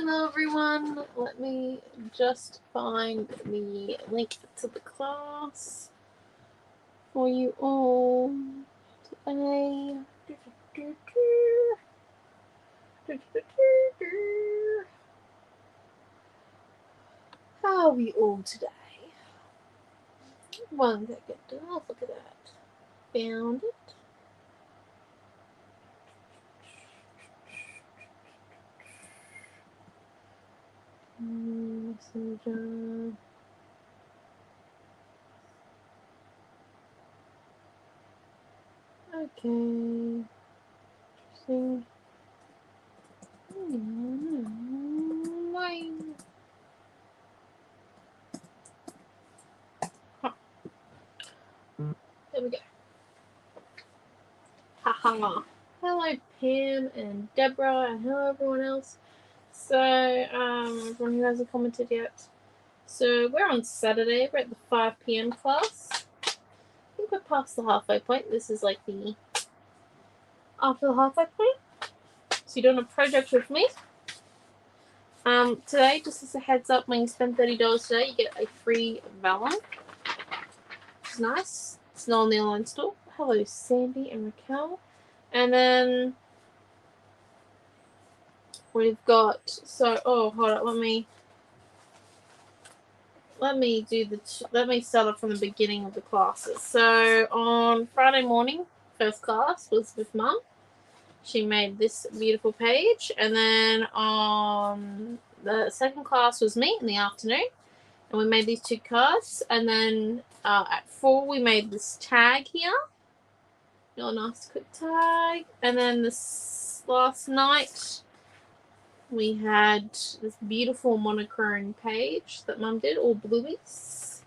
Hello everyone, let me just find the link to the class for you all today. How are we all today? 1 second, oh look at that. Found it. Messenger. Okay. Interesting. There we go. Haha. Hello Pam and Deborah and hello everyone else. So, everyone who hasn't commented yet. So, we're on Saturday. We're at the 5 p.m. class. I think we're past the halfway point. This is like the after the halfway point. So, you're doing a project with me. Today, just as a heads up, when you spend $30 today, you get a free vellum. Which is nice. It's not on the online store. Hello, Sandy and Raquel. And then we've got, so, oh, hold on, let me start off from the beginning of the classes. So on Friday morning, first class was with Mum. She made this beautiful page. And then on the second class was me in the afternoon. And we made these 2 cards. And then at 4 we made this tag here. Real nice quick tag. And then this last night we had this beautiful monochrome page that Mum did, all blueies.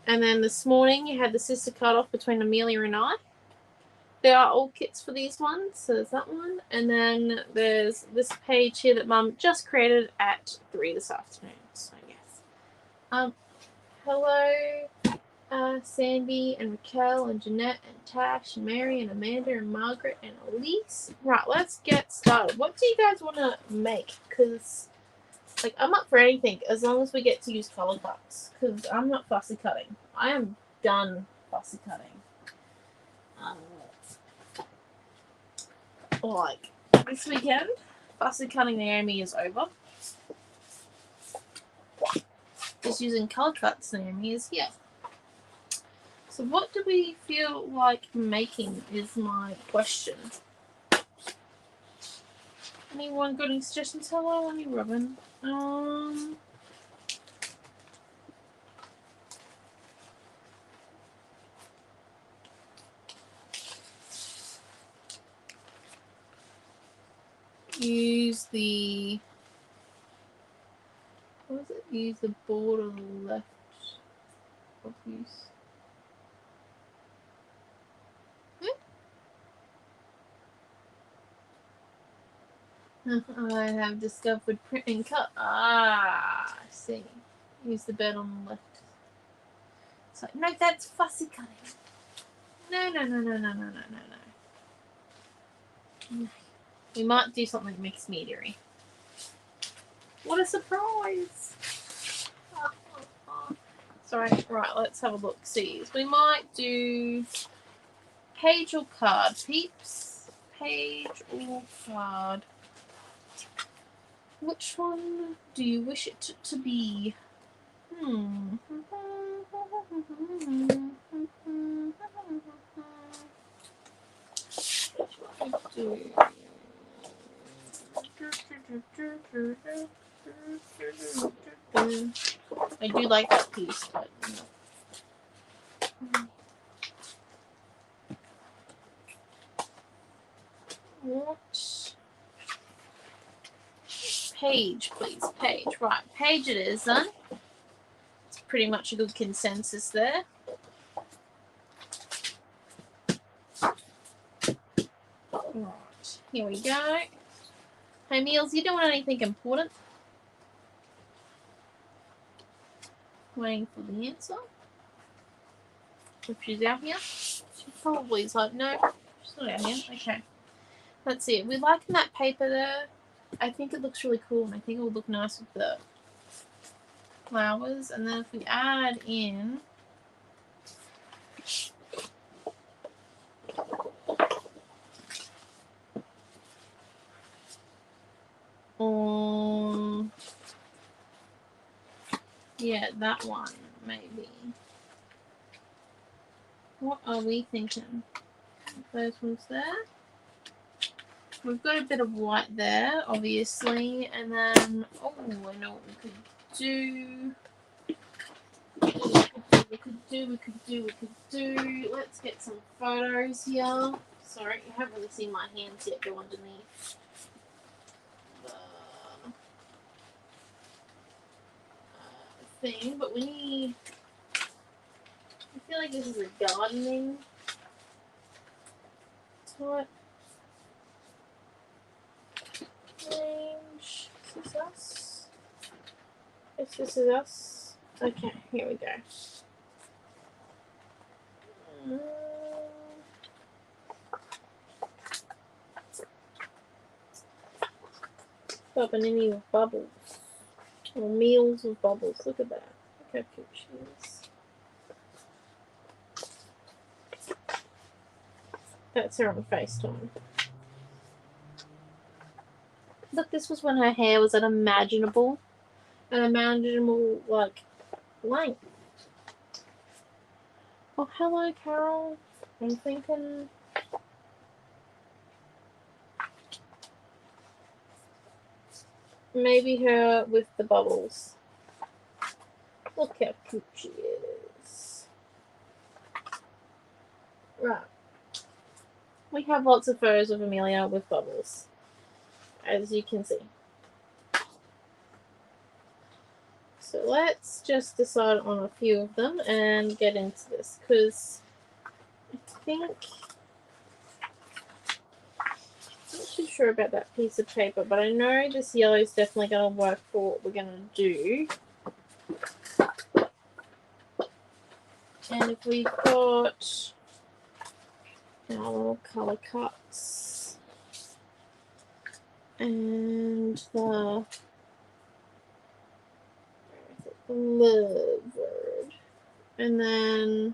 And then this morning you had the sister cut off between Amelia and I. There are all kits for these ones, so there's that one. And then there's this page here that Mum just created at 3 this afternoon. So yes. Hello, Sandy and Raquel and Jeanette and Tash and Mary and Amanda and Margaret and Elise. Right, let's get started. What do you guys want to make? Because, like, I'm up for anything as long as we get to use color cuts. Because I'm not fussy cutting. I am done fussy cutting. Like, this weekend, fussy cutting Naomi is over. Just using color cuts Naomi is here. So what do we feel like making is my question. Anyone got any suggestions? Hello, Annie Robin. Use the, what is it? Use the board on the left of use. I have discovered print and cut. I see. Use the bed on the left. So, no, that's fussy cutting. No. We might do something mixed media-y. What a surprise! Sorry, right, let's have a look. See, we might do page or card, peeps. Page or card. Which one do you wish it to be? I do like that piece, but what? Page, please. Page. Right, page it is then. It's pretty much a good consensus there. Right, here we go. Hey, Meals, you doing anything important? Waiting for the answer. If she's out here. She probably is like, no, she's not out here. Okay. Let's see. We liking that paper there. I think it looks really cool, and I think it would look nice with the flowers. And then if we add in yeah, that one maybe. What are we thinking? Those ones there. We've got a bit of white there, obviously, and then I know what we could do. We could do. Let's get some photos here. Sorry, you haven't really seen my hands yet go underneath the thing, but we need. I feel like this is a gardening type range. Is this us? If this is us. Okay, here we go. Bubbling with bubbles. Or meals with bubbles. Look at that. Look how cute she is. That's her on FaceTime. Look, this was when her hair was an imaginable like length. Oh, hello, Carol. I'm thinking maybe her with the bubbles. Look how cute she is. Right. We have lots of photos of Amelia with bubbles, as you can see. So let's just decide on a few of them and get into this, because I think I'm not too sure about that piece of paper, but I know this yellow is definitely going to work for what we're going to do. And if we've got our little colour cuts and the love word, and then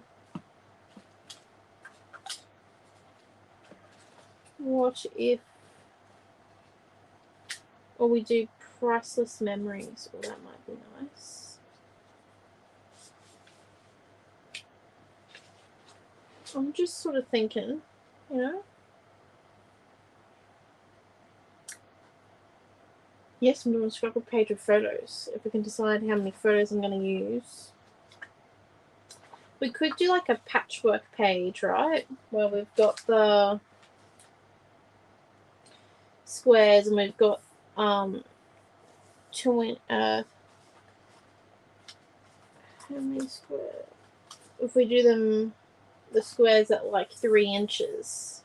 what if, or we do priceless memories? Well, that might be nice. I'm just sort of thinking, you know. Yes, I'm doing a scrapbook page of photos. If we can decide how many photos I'm going to use. We could do like a patchwork page, right? Where we've got the squares and we've got how many squares? If we do them, the squares at like 3 inches.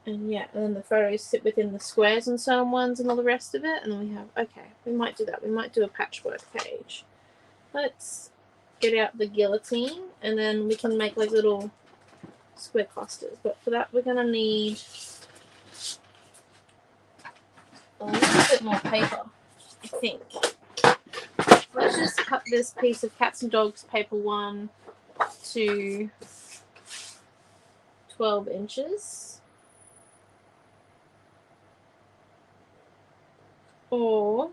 And yeah, and then the photos sit within the squares and certain ones and all the rest of it. And then we have, okay, we might do that. We might do a patchwork page. Let's get out the guillotine and then we can make like little square clusters. But for that, we're going to need a little bit more paper, I think. Let's just cut this piece of Cats and Dogs paper 1 to 12 inches. Or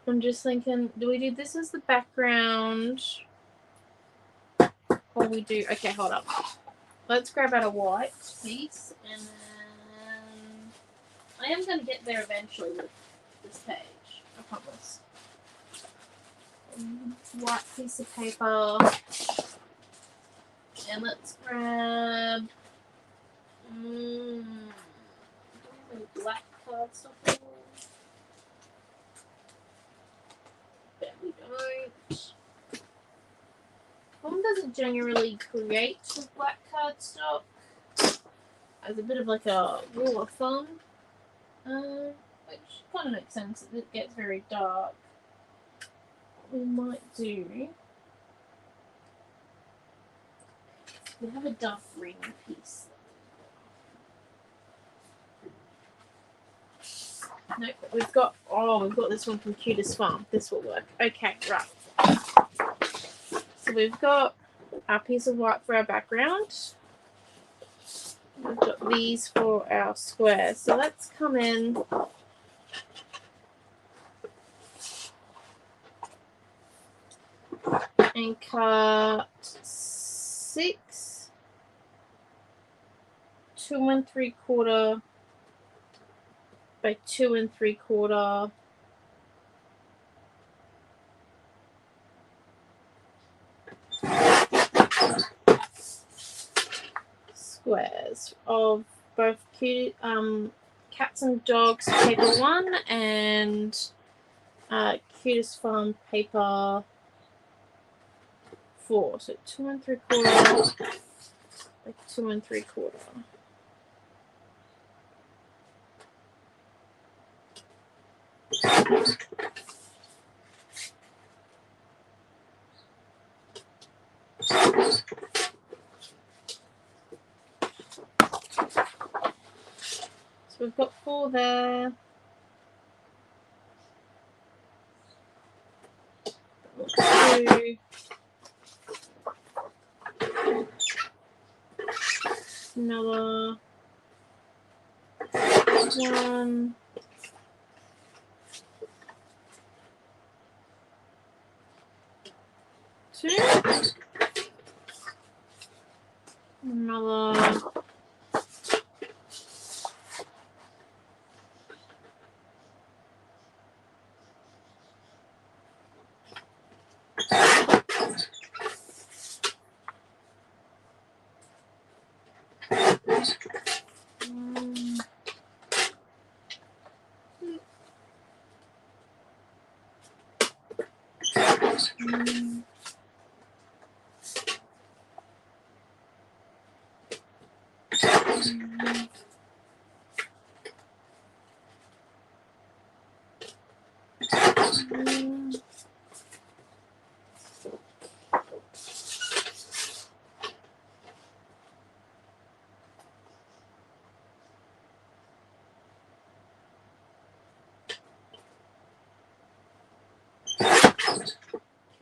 I'm just thinking, do we do this as the background? Or we do, okay, hold up. Let's grab out a white piece and then I am going to get there eventually with this page, I promise. White piece of paper. And let's grab black cardstock. Bet we don't. One doesn't generally create with black cardstock as a bit of like a rule of thumb, which kind of makes sense. It gets very dark. What we might do We have a duff ring piece. No, we've got this one from Cutest Farm. This will work. Okay, right. So we've got our piece of white for our background. We've got these for our squares. So let's come in and cut 6 2 3/4 by 2 3/4 squares of both Cats and Dogs paper 1 and Cutest Farm paper 4. So 2 3/4 by 2 3/4. So we've got 4 there. Two. Another 1. 2. Another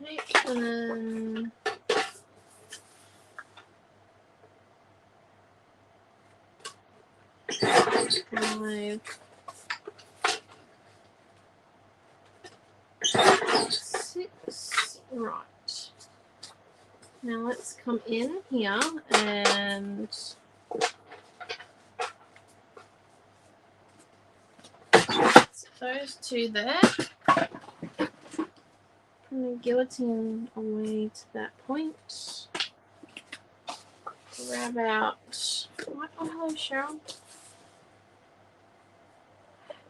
8, and then 5, 6. Right. Now let's come in here and those 2 there. And then guillotine away to that point. Grab out. Oh, hello, Cheryl.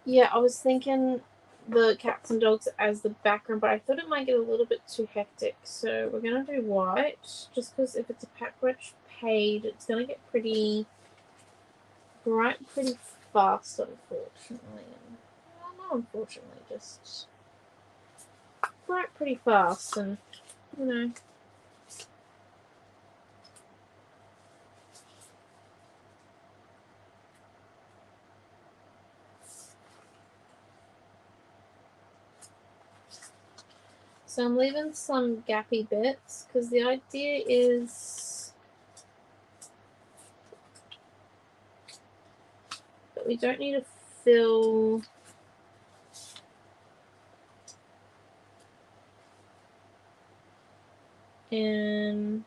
Yeah, I was thinking the Cats and Dogs as the background, but I thought it might get a little bit too hectic. So we're going to do white, just because if it's a pack-rich page, it's going to get pretty bright pretty fast, unfortunately. Well, not unfortunately, just bright pretty fast, and, you know. So I'm leaving some gappy bits because the idea is that we don't need to fill in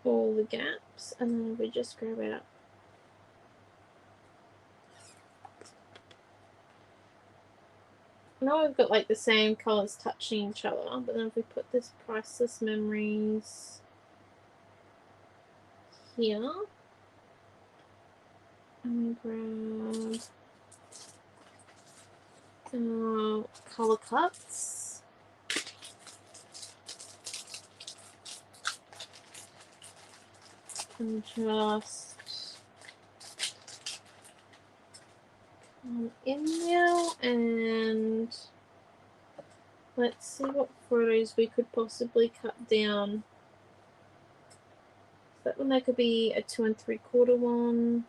all the gaps, and then we just grab out now we've got like the same colors touching each other, but then if we put this Priceless Memories here and we grab color cuts, and just in now, and let's see what photos we could possibly cut down. That one there could be a 2 3/4 one.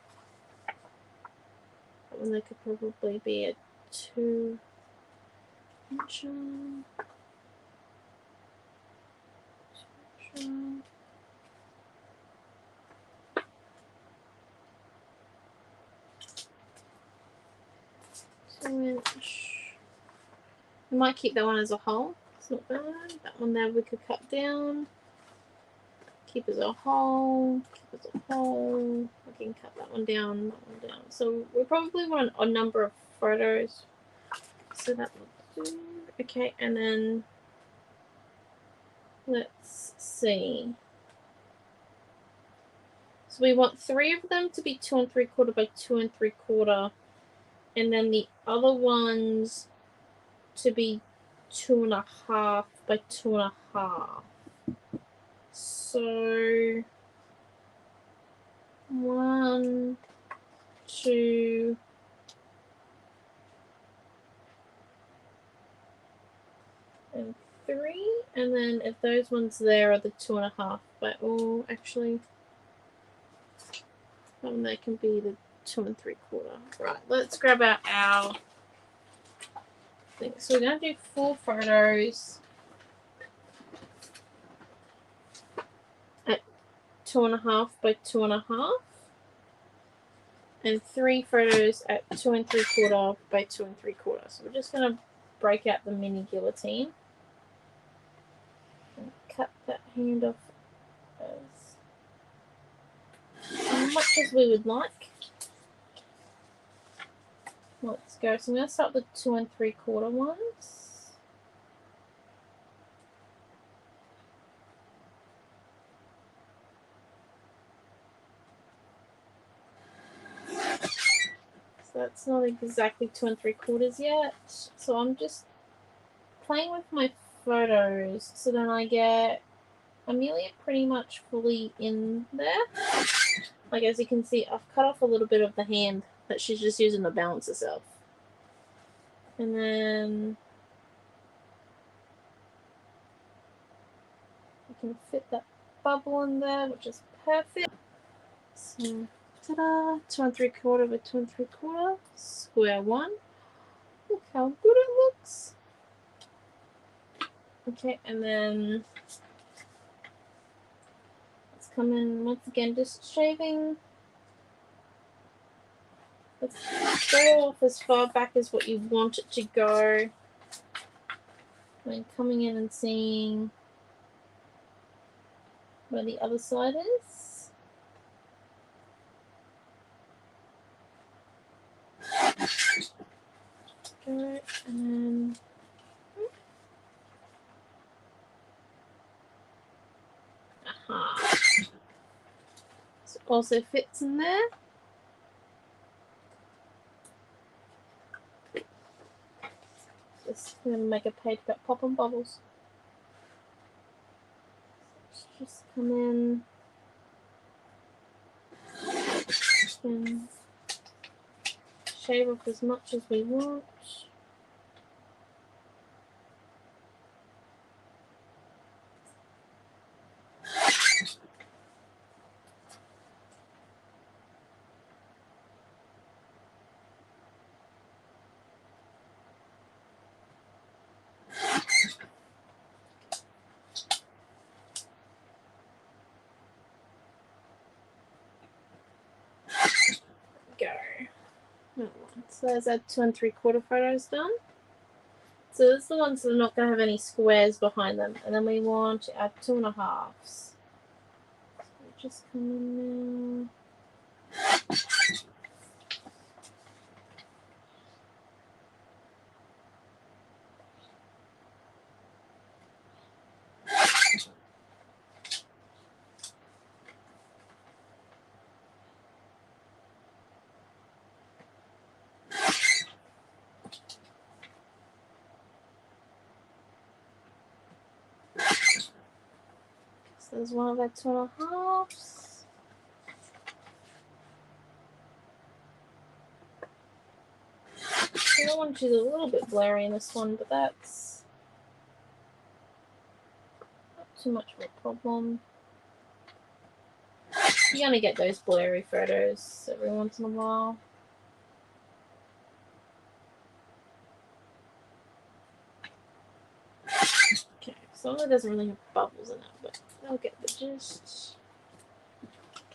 That one there could probably be a 2-inch. We might keep that one as a whole. It's not bad. That one there we could cut down. Keep as a whole. Keep as a whole. I can cut that one down. That one down. So we probably want a number of photos. So that will do. Okay, and then let's see. So we want 3 of them to be 2 3/4 by 2 3/4, and then the other ones to be 2 1/2 by 2 1/2. So 1, 2, and 3, and then if those ones there are the 2 1/2, but oh, actually, they can be the 2 3/4. Right, let's grab out our thing. So we're gonna do 4 photos at 2 1/2 by 2 1/2, and 3 photos at 2 3/4 by 2 3/4. So we're just gonna break out the mini guillotine and cut that hand off as much as we would like. Let's go. So I'm going to start with 2 3/4 ones. So that's not exactly 2 3/4 yet. So I'm just playing with my photos. So then I get Amelia pretty much fully in there. Like, as you can see, I've cut off a little bit of the hand that she's just using to balance herself. And then I can fit that bubble in there, which is perfect. So, ta-da! 2 3/4 by 2 3/4, square one. Look how good it looks. Okay, and then let's come in once again, just shaving. Let's go off as far back as what you want it to go. And coming in and seeing where the other side is. Go, and then aha. So it also fits in there. Just going to make a page about popping bubbles. Let's just come in and shave off as much as we want. Go. So there's our 2 3/4 photos done. So this is the ones that are not going to have any squares behind them. And then we want our 2 1/2s. So just come in now. So there's one of our 2 1/2s. The other one, she's a little bit blurry in this one, but that's not too much of a problem. You're gonna get those blurry photos every once in a while. Okay, some of it doesn't really have bubbles in it, but I'll get the gist.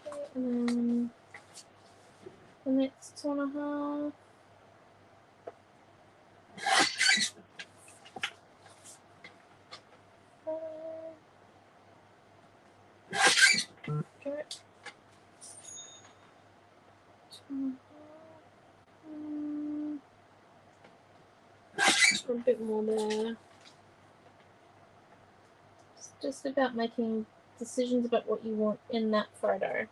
Okay, and then the next 2.5. Okay. A bit more there. It's just about making decisions about what you want in that photo.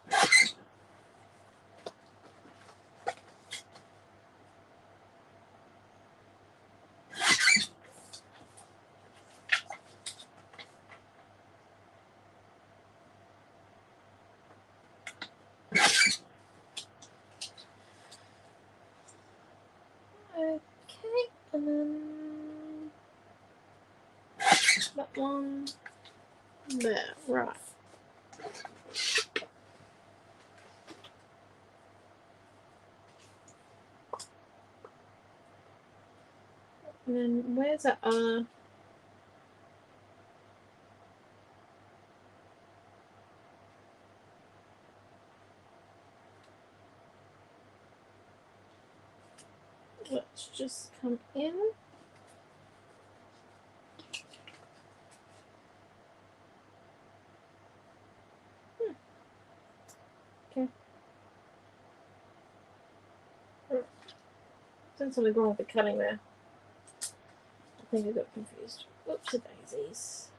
Okay, and then that one there, right. And then where's that other? Let's just come in. Okay. Done something wrong with the cutting there. I think I got confused. Oops, daisies.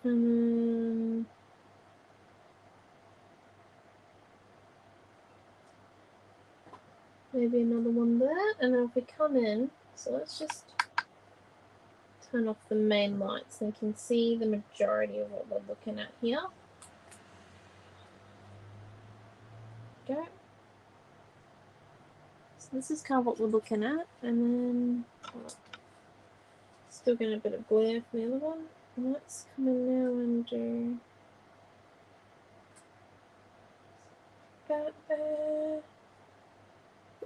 And maybe another one there, and then if we come in, so let's just turn off the main lights so you can see the majority of what we're looking at here. Go. So this is kind of what we're looking at, and then still getting a bit of glare from the other one. And let's come in now and do that there.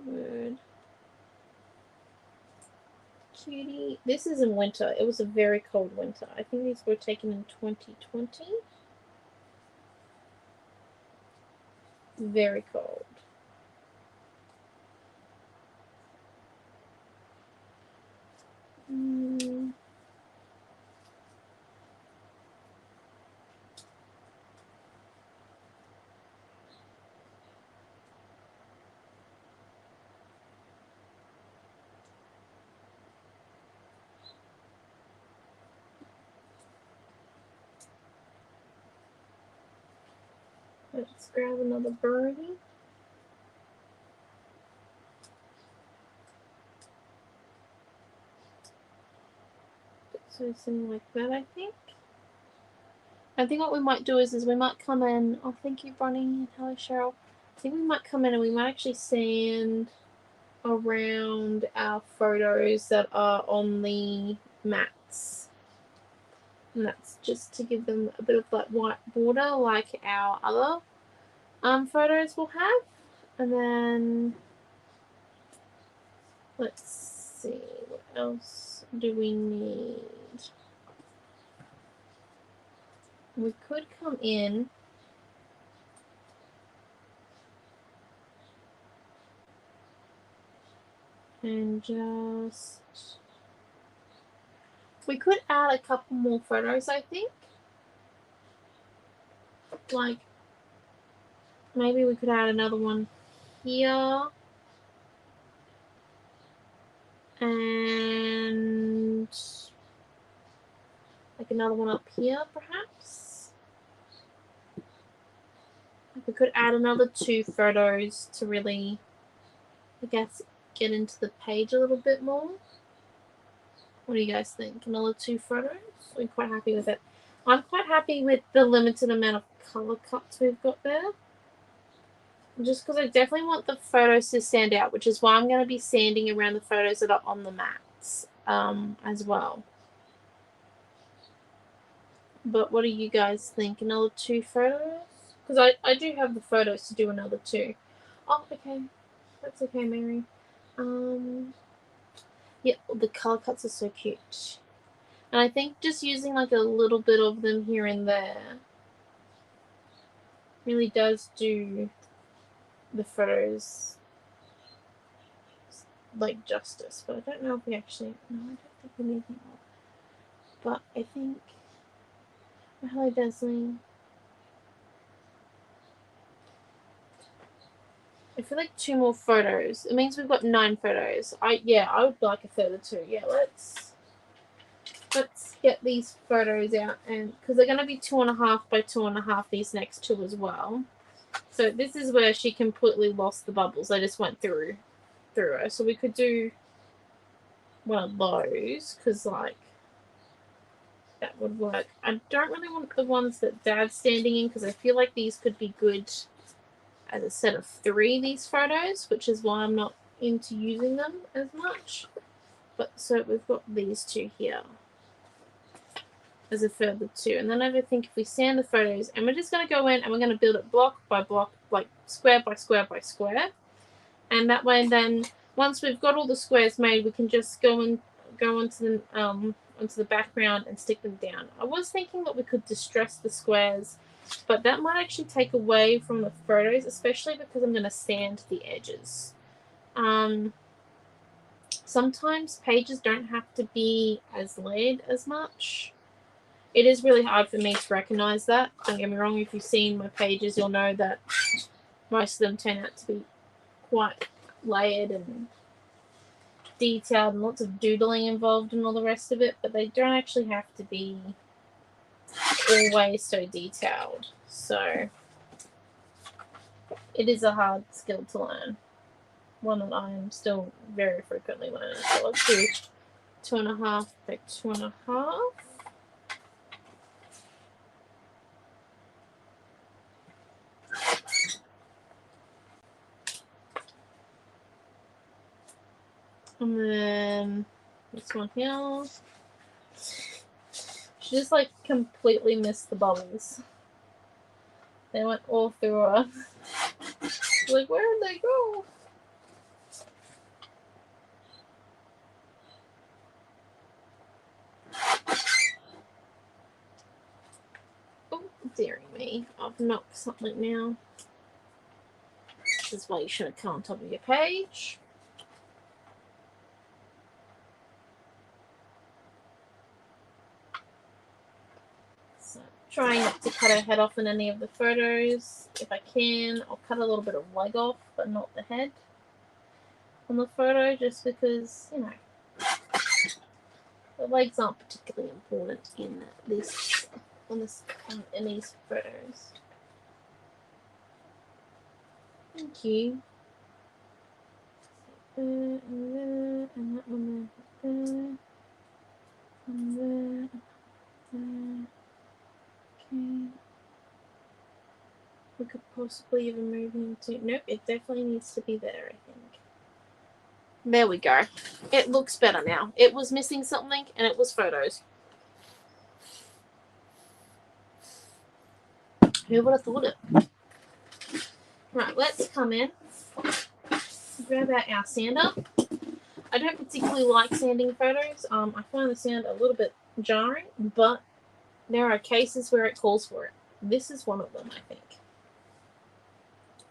Good. Cutie. This is in winter. It was a very cold winter. I think these were taken in 2020. Very cold. Let's grab another birdie. So something like that, I think. I think what we might do is we might come in. Oh, thank you, Bonnie, and hello, Cheryl. I think we might come in and we might actually sand around our photos that are on the mats. And that's just to give them a bit of that white border like our other photos will have. And then let's see, what else do we need? We could come in and just, we could add a couple more photos, I think. Like, maybe we could add another one here. And like another one up here, perhaps. We could add another 2 photos to really, I guess, get into the page a little bit more. What do you guys think? Another 2 photos? We're quite happy with it. I'm quite happy with the limited amount of colour cuts we've got there. Just because I definitely want the photos to stand out, which is why I'm going to be sanding around the photos that are on the mats as well. But what do you guys think? Another 2 photos? Because I do have the photos to do another 2. Oh, okay. That's okay, Mary. Yeah, the colour cuts are so cute. And I think just using like a little bit of them here and there really does do the photos like justice. But I don't know if we actually... No, I don't think we need more. But I think... Hello, Desley. I feel like 2 more photos. It means we've got 9 photos. I would like a further 2. Yeah, let's get these photos out, and because they're going to be 2.5 by 2.5 these next 2 as well. So this is where she completely lost the bubbles. They just went through her. So we could do one of those, because like that would work. I don't really want the ones that Dad's standing in, because I feel like these could be good as a set of 3, these photos, which is why I'm not into using them as much. But so we've got these 2 here as a further 2, and then I think if we sand the photos, and we're just going to go in and we're going to build it block by block, like square by square by square, and that way then once we've got all the squares made, we can just go onto the background and stick them down. I was thinking that we could distress the squares, but that might actually take away from the photos, especially because I'm going to sand the edges. Sometimes pages don't have to be as layered as much. It is really hard for me to recognize that. Don't get me wrong, if you've seen my pages, you'll know that most of them turn out to be quite layered and detailed and lots of doodling involved and all the rest of it, but they don't actually have to be always so detailed. So it is a hard skill to learn, one that I am still very frequently learning. So let's do 2.5 by 2.5. And then this one here. She just like completely missed the bubbles. They went all through her. Like, where did they go? Oh, dearie me. I've knocked something now. This is why you shouldn't come on top of your page. So, trying not to cut her head off in any of the photos. If I can, I'll cut a little bit of leg off, but not the head on the photo, just because, you know, the legs aren't particularly important in these photos. Thank you. And there, and that one there, and there, there. Okay. We could possibly even move into... Nope, it definitely needs to be there, I think. There we go. It looks better now. It was missing something, and it was photos. Who would have thought it? Right, let's come in. Grab out our sander. I don't particularly like sanding photos. I find the sand a little bit jarring, but there are cases where it calls for it. This is one of them, I think.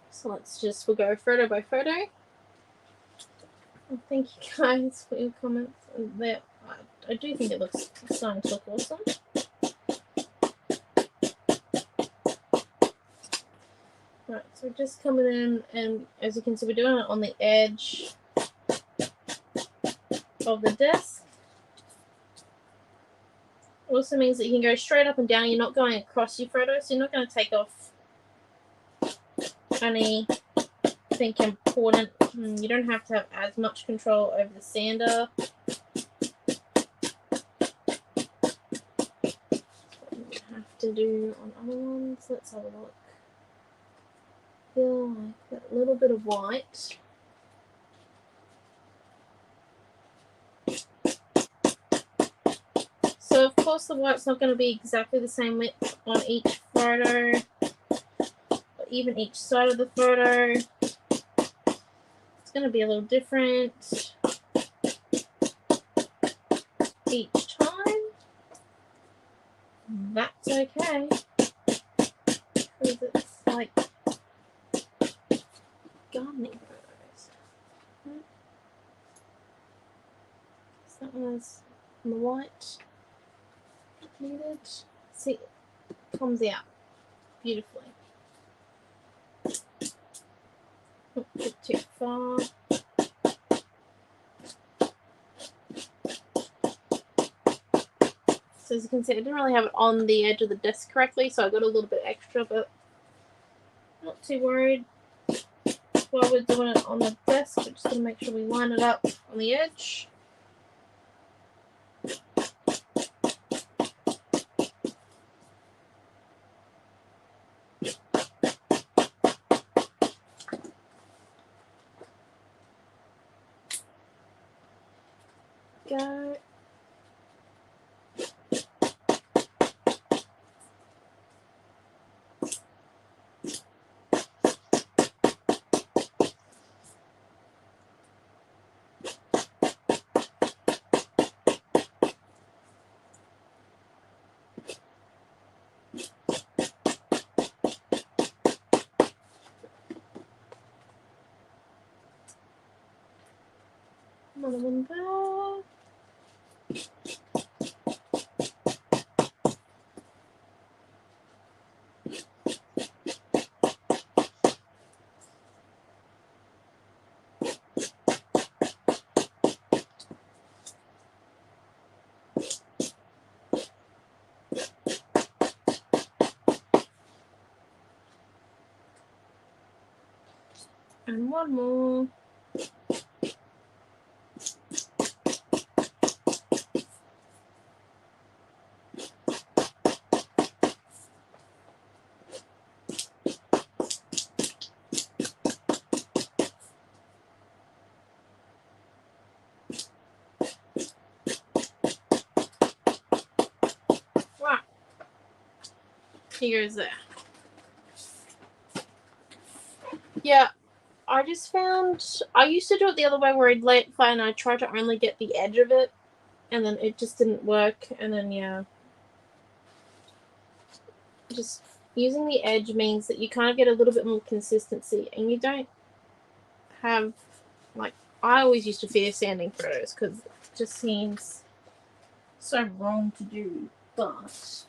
So we'll go photo by photo. Well, thank you guys for your comments. I do think it looks starting to look awesome. Right, so we're just coming in, and as you can see, we're doing it on the edge of the desk. Also means that you can go straight up and down. You're not going across your photo, so you're not going to take off anything important. You don't have to have as much control over the sander. to do on other ones. Let's have a look. I feel like that little bit of white. So of course the white's not going to be exactly the same width on each photo, or even each side of the photo. It's going to be a little different each time. That's okay, because it's like gardening photos. So that one's the white needed. See, it comes out beautifully. Not too far. So as you can see, I didn't really have it on the edge of the desk correctly, so I got a little bit extra, but not too worried. While we're doing it on the desk, we're just going to make sure we line it up on the edge. Go. Another one there. And one more. Wow. He goes there. Yeah. I just found, I used to do it the other way where I'd lay it flat and I tried to only get the edge of it, and then it just didn't work, and then yeah. Just using the edge means that you kind of get a little bit more consistency, and you don't have, like, I always used to fear sanding photos because it just seems so wrong to do, but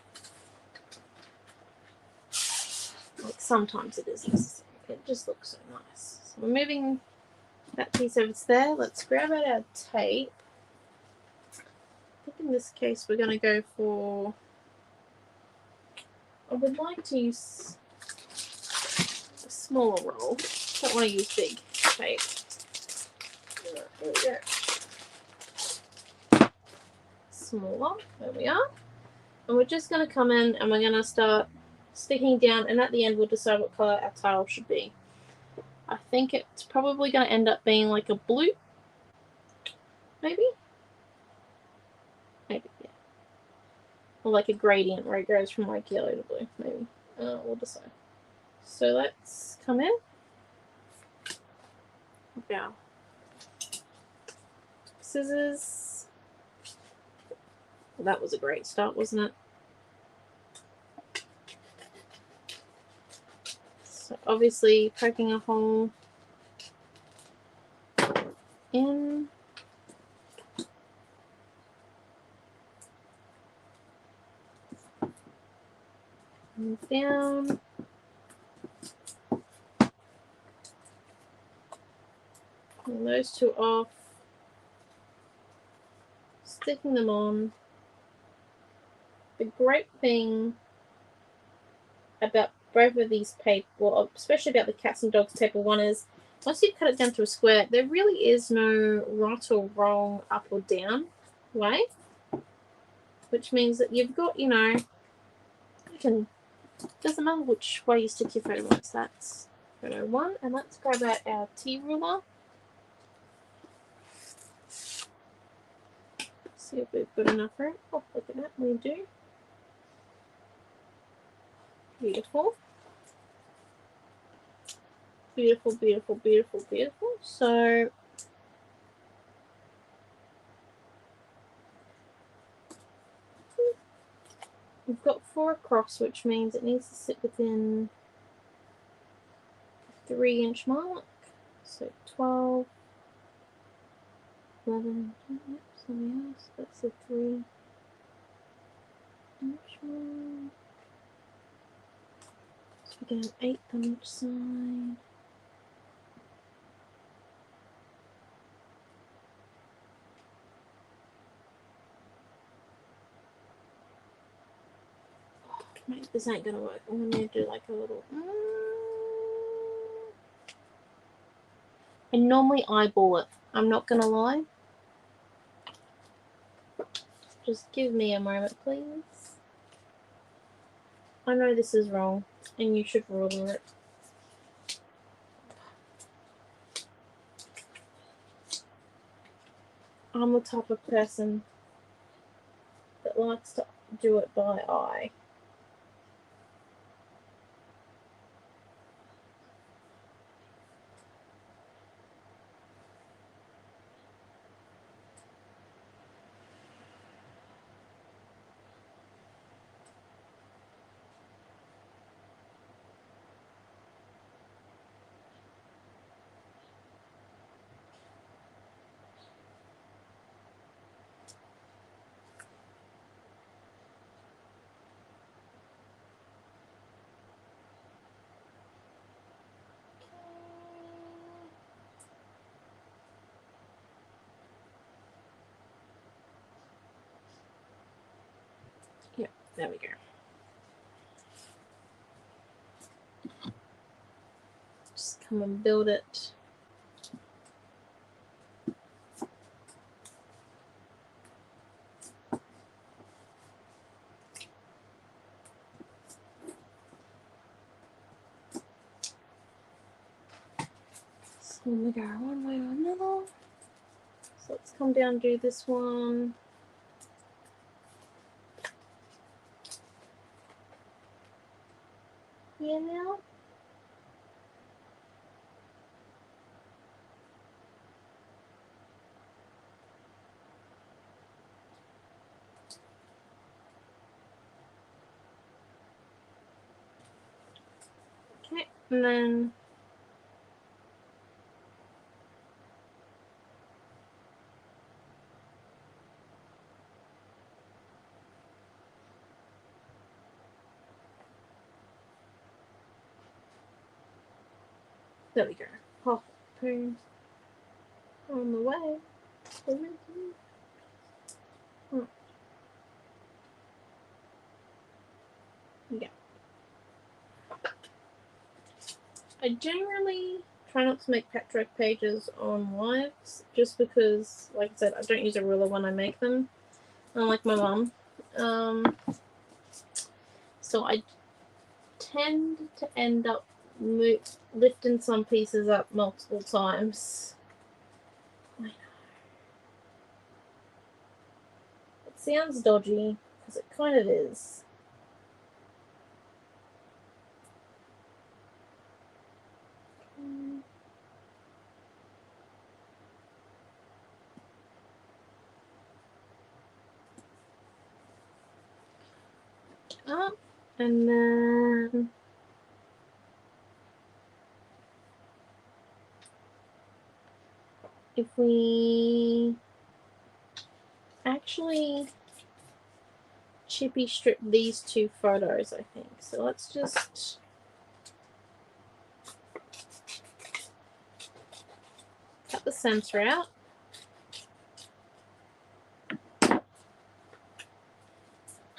like sometimes it is necessary. It just looks so nice. So we're moving that piece over there. Let's grab out our tape. I think in this case we're going to go for, I would like to use a smaller roll. Don't want to use big tape. There we go. Smaller. There we are. And we're just going to come in and we're going to start sticking down, and at the end we'll decide what colour our title should be. I think it's probably going to end up being like a blue. Maybe? Maybe, yeah. Or like a gradient where it goes from like yellow to blue. Maybe. We'll decide. So let's come in. Yeah. Scissors. Well, that was a great start, wasn't it? So obviously poking a hole in. And down. And those two off. Sticking them on. The great thing about both of these paper, well, especially about the cats and dogs paper one, is once you cut it down to a square, there really is no right or wrong, up or down way, which means that you've got, you know, doesn't matter which way you stick your photo marks. That's photo 1, and let's grab out our T ruler. See if we've got enough room. Oh, look at that, we do. Beautiful. Beautiful, beautiful, beautiful, beautiful. So we've got 4 across, which means it needs to sit within the 3-inch mark. So 12, 11, something else. That's the 3-inch mark. So we get an 8th on each side. Maybe this ain't gonna work. I'm gonna do like a little. I normally eyeball it. I'm not gonna lie. Just give me a moment, please. I know this is wrong, and you should ruler it. I'm the type of person that likes to do it by eye. Yep, there we go. Just come and build it. So we go one way or another. So let's come down and do this one. Here now. Okay, and then there we go. Pop poo on the way. Oh. Yeah. I generally try not to make patchwork pages on lives, just because, like I said, I don't use a ruler when I make them, unlike my mum. So I tend to end up lifting some pieces up multiple times. I know. It sounds dodgy, because it kind of is. Up, and then if we actually chippy strip these 2 photos, I think. So let's just cut the center out.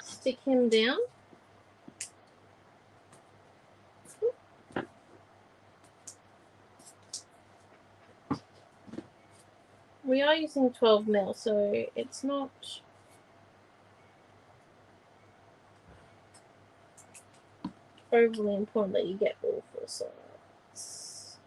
Stick him down. We are using 12 mil, so it's not overly important that you get all 4 sides.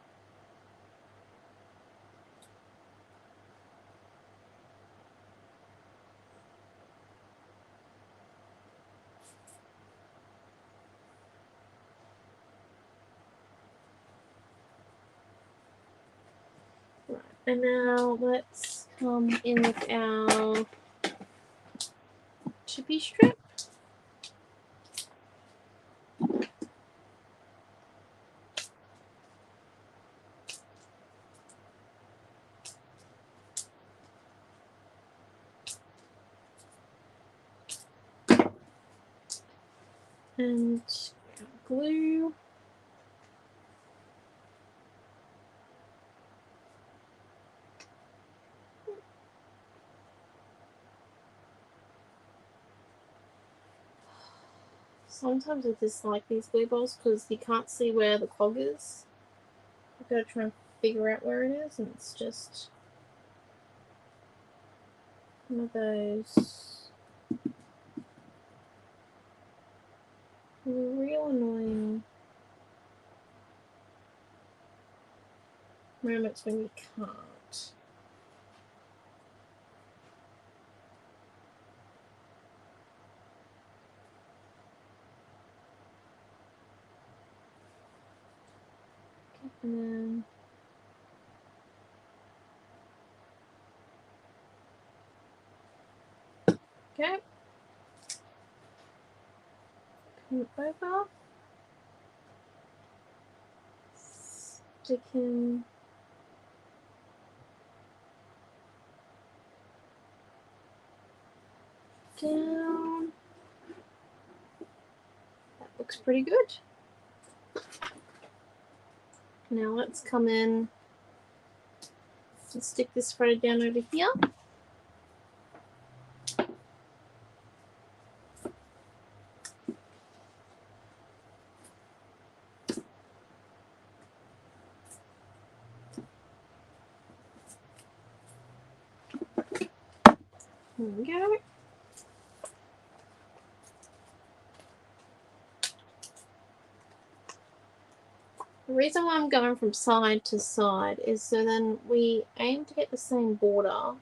Right, and now let's come in with our chippy strip. And glue. Sometimes I dislike these glue balls because you can't see where the cog is. I've got to try and figure out where it is, and it's just one of those real annoying moments when you can't. And then, okay, come over, stick him down. That looks pretty good. Now let's come in and stick this thread down over here. There we go. The reason why I'm going from side to side is so then we aim to get the same border,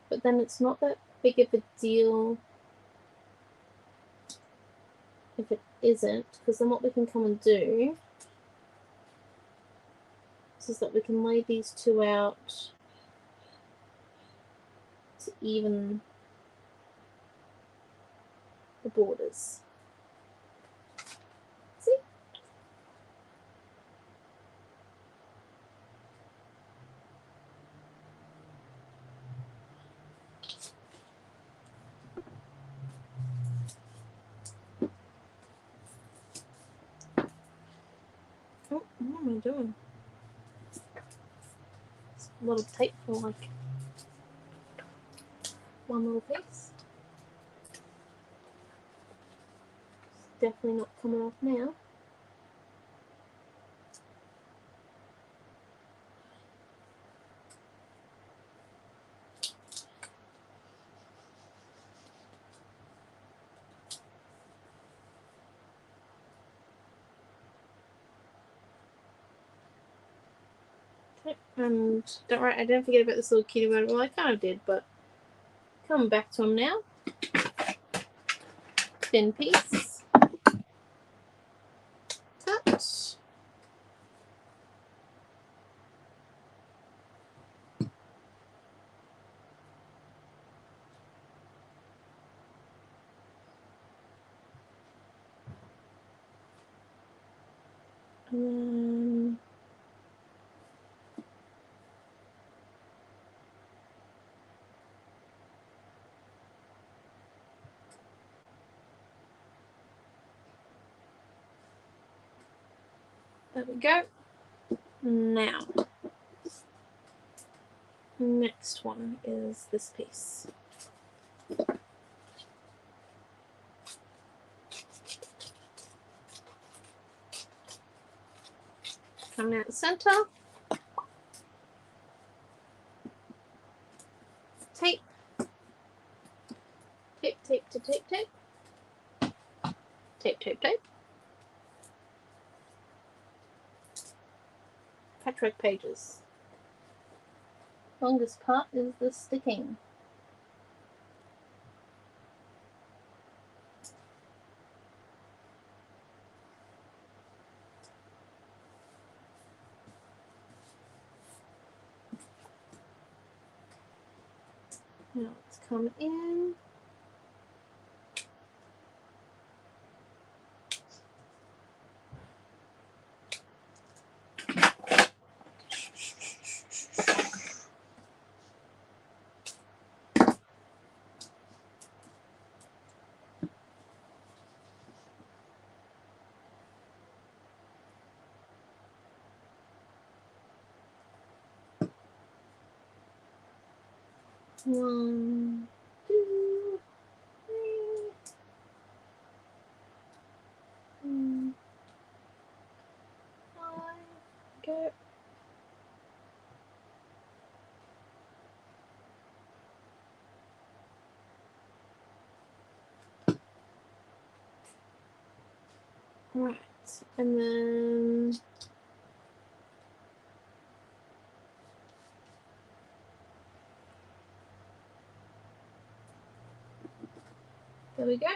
but then it's not that big of a deal if it isn't, because then what we can come and do is that we can lay these two out to even the borders. See? Oh, what am I doing? It's a lot of tape for like one little piece. It's definitely not coming off now. And don't worry, I didn't forget about this little kitty bird. Well, I kind of did, but coming back to him now. Thin piece. Cut. And then there we go. Now, next one is this piece. Coming out the center. Tape. Tape, tape to tape, tape. Tape tape, tape, tape. Patchwork pages. Longest part is the sticking. Now let's come in. One, two, three. Go. Right, and then there we go.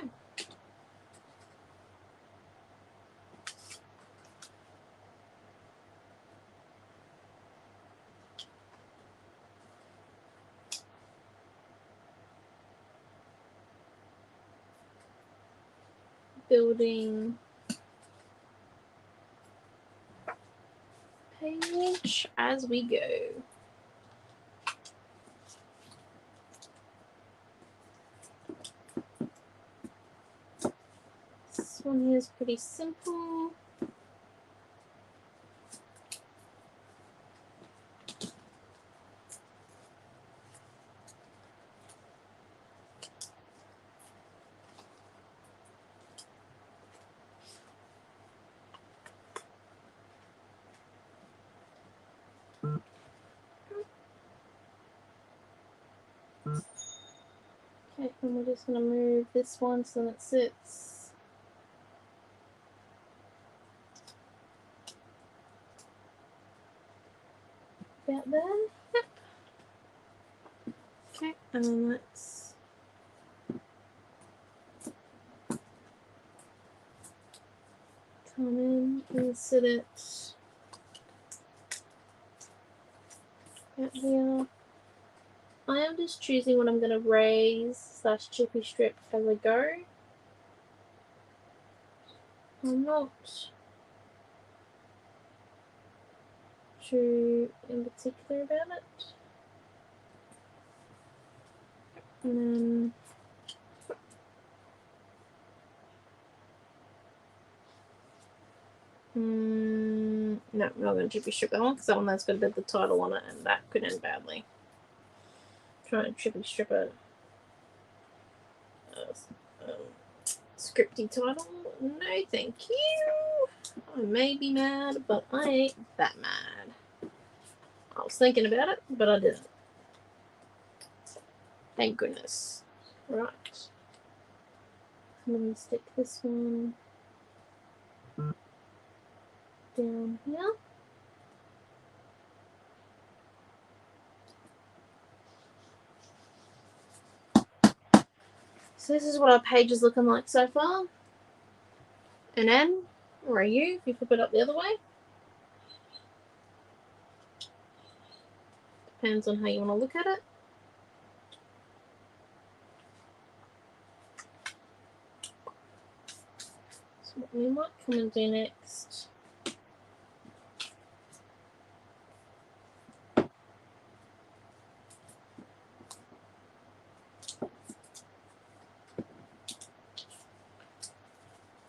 Building page as we go. This one here is pretty simple. Okay, and we're just going to move this one so that it sits about there. Yep. Okay, and then let's come in and sit it out here. I am just choosing what I'm going to raise / chippy strip as I go. I'm not too in particular about it. And then no, I'm not going to chippy strip that one because that one that's got a bit of the title on it and that could end badly. Trying to chippy strip a scripty title. No, thank you. I may be mad, but I ain't that mad. I was thinking about it, but I didn't. Thank goodness. Right. I'm going to stick this one down here. So this is what our page is looking like so far. An N or a U if you flip it up the other way. Depends on how you want to look at it. So what we might come and do next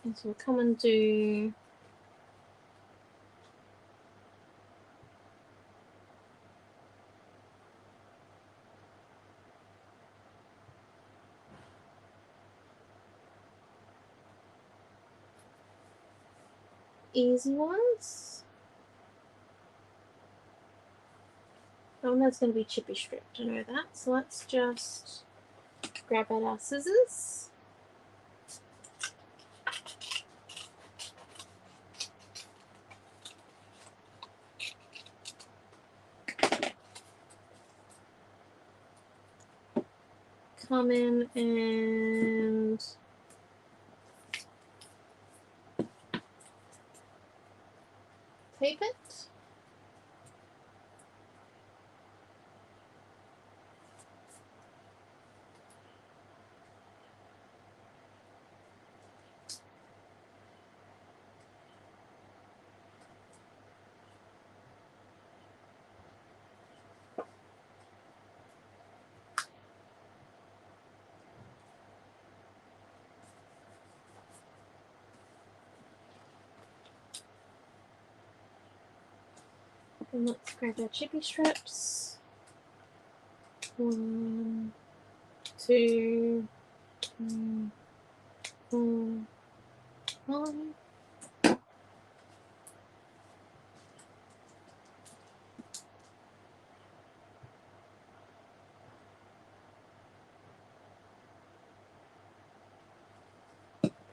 is we'll come and do easy ones. Oh, that's going to be chippy stripped, I know that. So let's just grab out our scissors. come in and tape it. And let's grab our chippy strips. 1, 2, 3, 4, 5.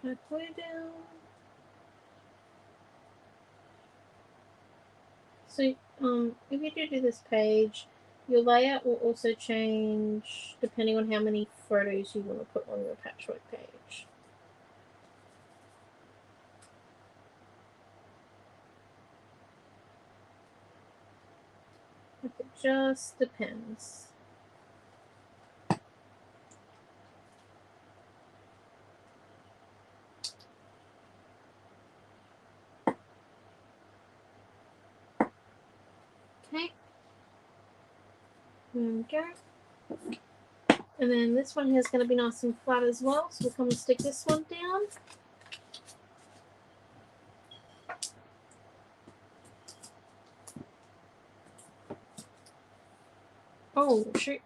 Put glue down. So, if you do this page, your layout will also change depending on how many photos you want to put on your patchwork page. It just depends. Okay. There we go. And then this one here is going to be nice and flat as well, so we'll come and stick this one down. Oh, shoot.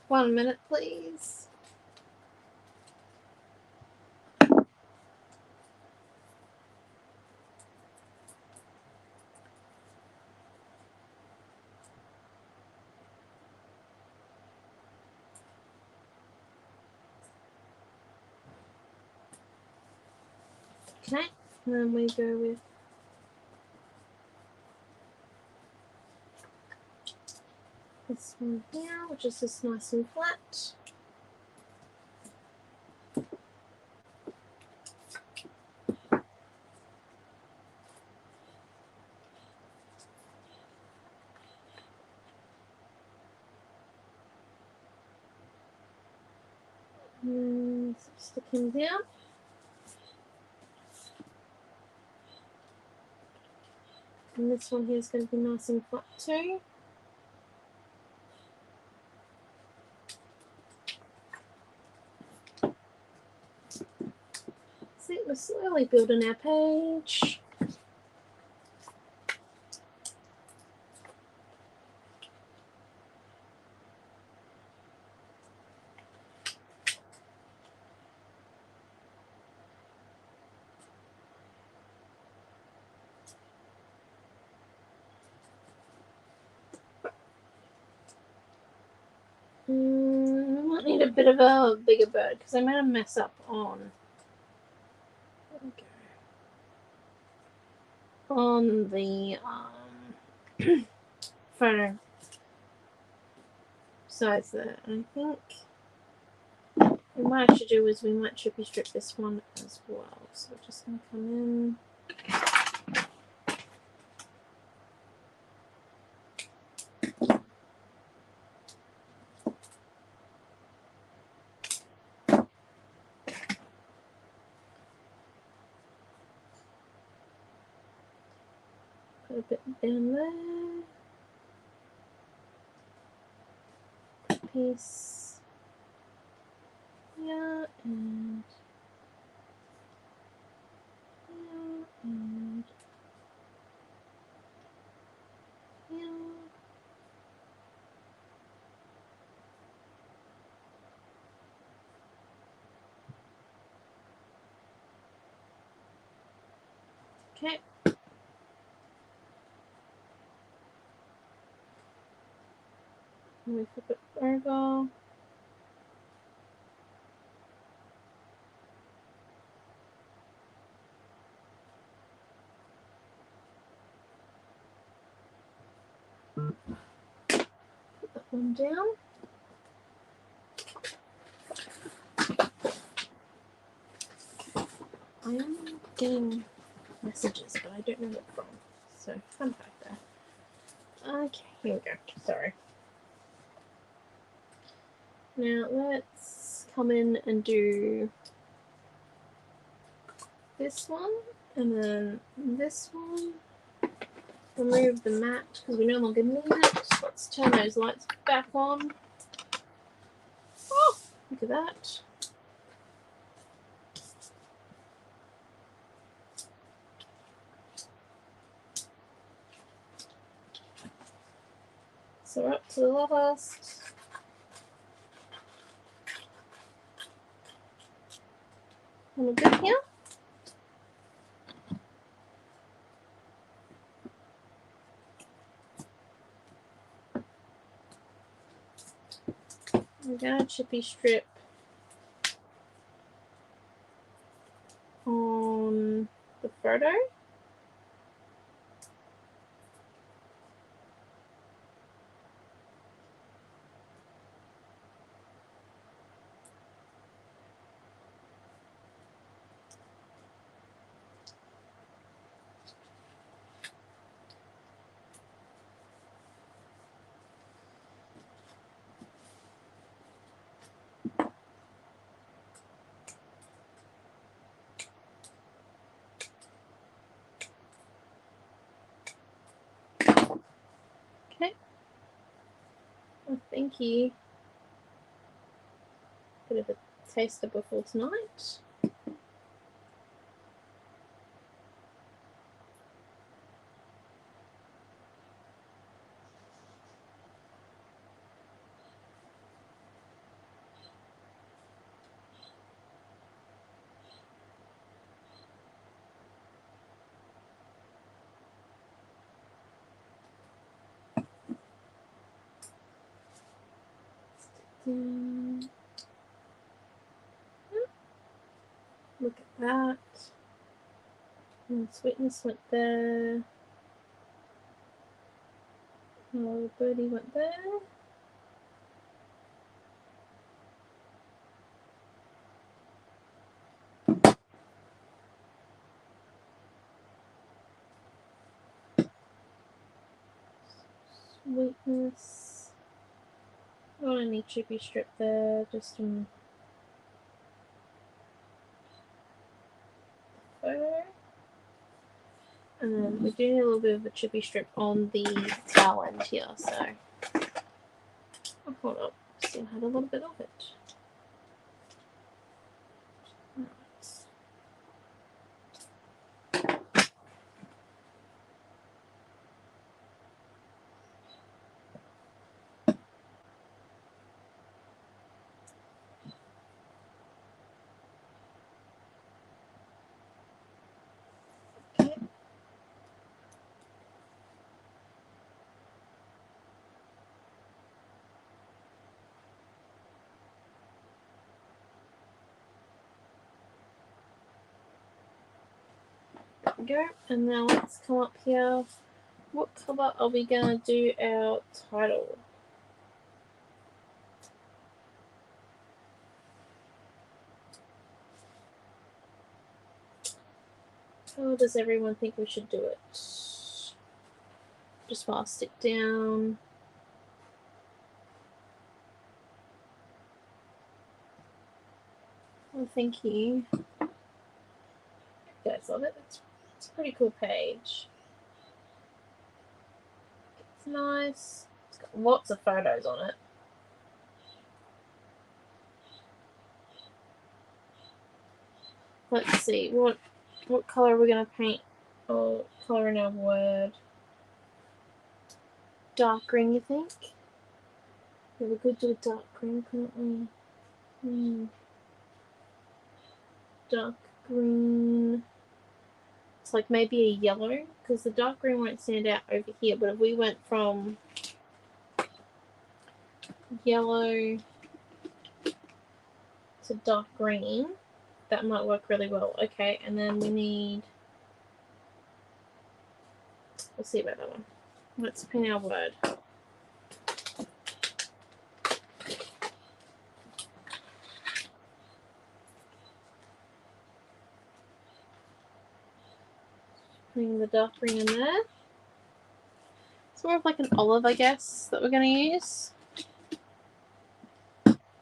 One minute, please. Okay, and then we go with this one here, which is just nice and flat. And stick him down. And this one here is going to be nice and flat too. See, we're slowly building our page. I might need a bit of a bigger bird because I made a mess up on the photo size there. I think what we might actually do is we might chippy strip this one as well. So we're just going to come in. Put a bit down there. Piece here and here and here. Okay. And we flip it over. Put that one down. I am getting messages, but I don't know what from. So come back there. Okay, here we go. Sorry. Now let's come in and do this one, and then this one. Remove the mat because we no longer need it. Let's turn those lights back on. Oh, look at that. So we're up to the last. And we're good here. I'm going to chippy strip on the photo. Okay. Oh, thank you. Bit of a taster before tonight. Look at that. And sweetness went there. Oh, birdie went there. Sweetness. Not any chippy strip there, just some photo. And then we do need a little bit of a chippy strip on the tail end here, so oh, hold up, still had a little bit of it. Okay. There we go, and now let's come up here. What colour are we going to do our title? How does everyone think we should do it? Just while I stick down. Oh, thank you. You guys love it. It's a pretty cool page. It's nice. It's got lots of photos on it. Let's see, what colour are we going to paint? Oh, colour in our word. Dark green, you think? Yeah, we could do a dark green, couldn't we? Dark green. It's like maybe a yellow, because the dark green won't stand out over here, but if we went from yellow to dark green, that might work really well. Okay, and then we need, we'll see about that one. Let's pin our word. Putting the dark green in there. It's more of like an olive, I guess, that we're going to use.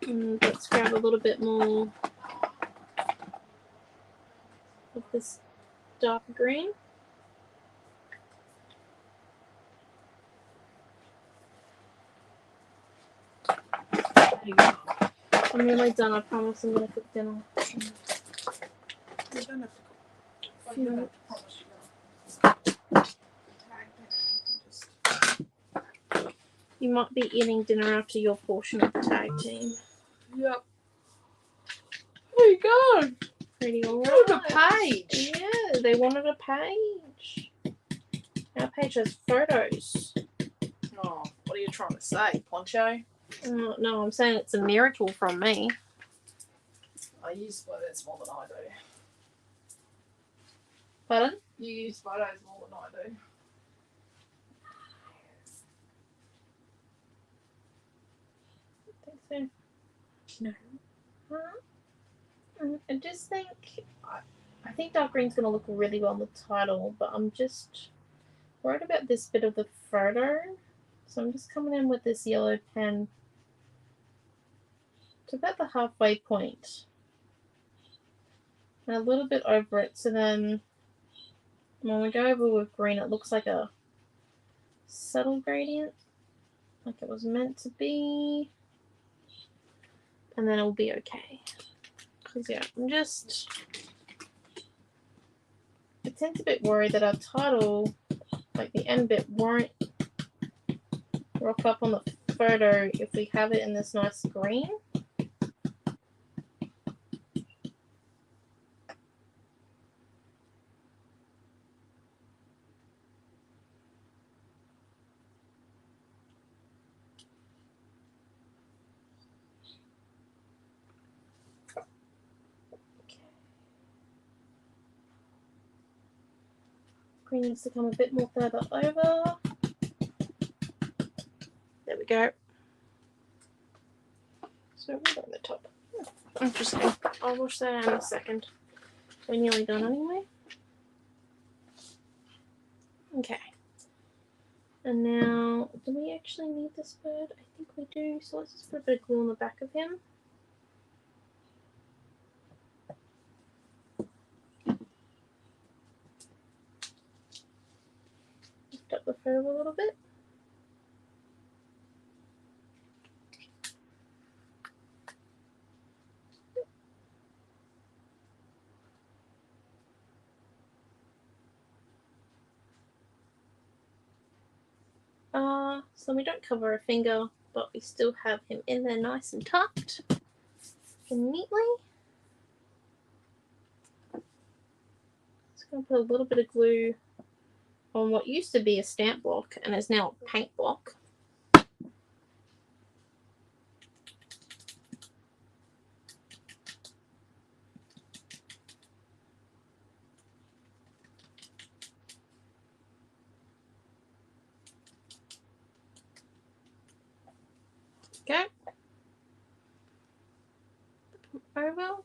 And let's grab a little bit more of this dark green. I'm nearly done. I promise I'm going to cook dinner. You don't have to cook. You don't have to promise you're going to tag dinner. You might be eating dinner after your portion of the tag team. Yep. There you go. Pretty alright. Look at the page. Yeah, they wanted a page. Our page has photos. Oh, what are you trying to say, Poncho? No, I'm saying it's a miracle from me. I use photos more than I do. Pardon? You use photos more than I do. I think so. No. I just think I think dark green's going to look really well on the title, but I'm just worried about this bit of the photo. So I'm just coming in with this yellow pen to about the halfway point. And a little bit over it, so then when we go over with green, it looks like a subtle gradient, like it was meant to be. And then it'll be okay. Because, yeah, it seems a bit worried that our title, like the end bit, won't rock up on the photo if we have it in this nice green. Green needs to come a bit more further over. There we go. So right on the top. Interesting. I'll wash that out in a second. We're nearly done anyway. Okay. And now, do we actually need this bird? I think we do. So let's just put a bit of glue on the back of him. Lift up the photo a little bit. So we don't cover a finger, but we still have him in there nice and tucked and neatly. Just going to put a little bit of glue on what used to be a stamp block and is now a paint block. Okay. Over.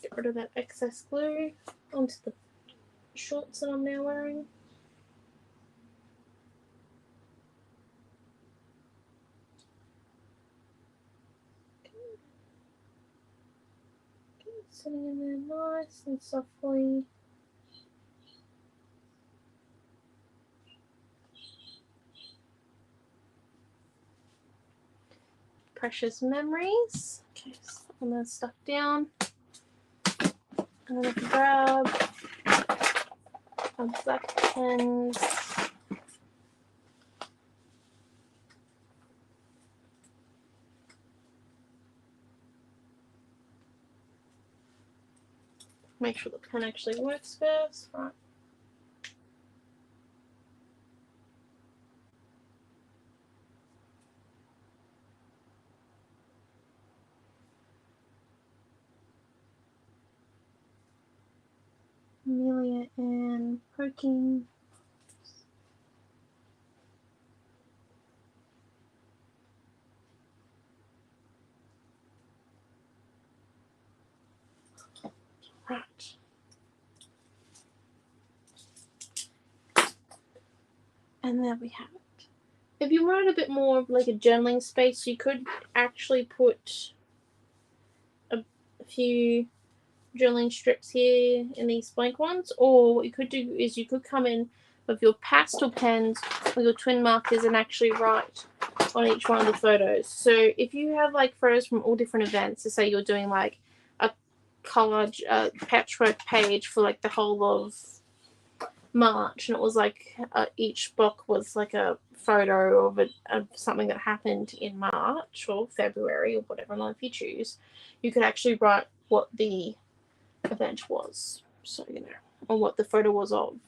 Get rid of that excess glue onto the shorts that I'm now wearing. Okay, sitting in there nice and softly. Precious memories. Okay, so I'm gonna stuff down. I'm gonna grab a black pen. Make sure the pen actually works first. Right. Amelia and poking And there we have it. If you wanted a bit more of like a journaling space, you could actually put a few journaling strips here in these blank ones, or what you could do is you could come in with your pastel pens or your twin markers and actually write on each one of the photos. So if you have like photos from all different events, so say you're doing like a collage patchwork page for like the whole of March, and it was like each book was like a photo of something that happened in March or February or whatever month you choose, you could actually write what the event was, so you know, or what the photo was of.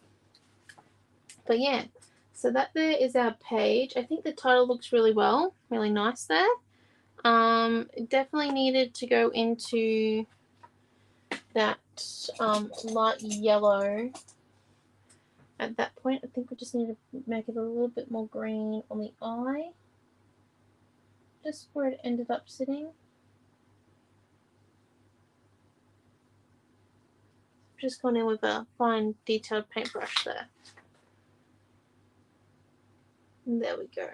But yeah, so that there is our page. I think the title looks really well, really nice there. It definitely needed to go into that light yellow at that point. I think we just need to make it a little bit more green on the eye, just where it ended up sitting. Just gone in with a fine detailed paintbrush there. And there we go.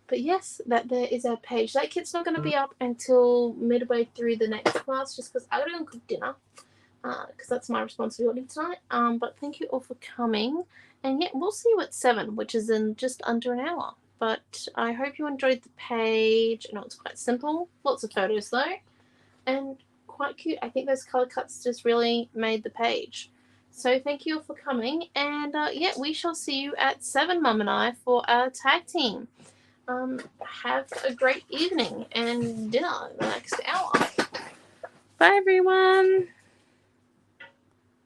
But yes, that there is our page. That kit's not going to be up until midway through the next class, just because I got to go and cook dinner, because that's my responsibility tonight. But thank you all for coming, and yeah, we'll see you at 7, which is in just under an hour. But I hope you enjoyed the page. I know it's quite simple, lots of photos though, and quite cute. I think those color cuts just really made the page. So thank you all for coming, and yeah, we shall see you at 7, Mum and I, for our tag team. Have a great evening and dinner in the next hour. Bye, everyone.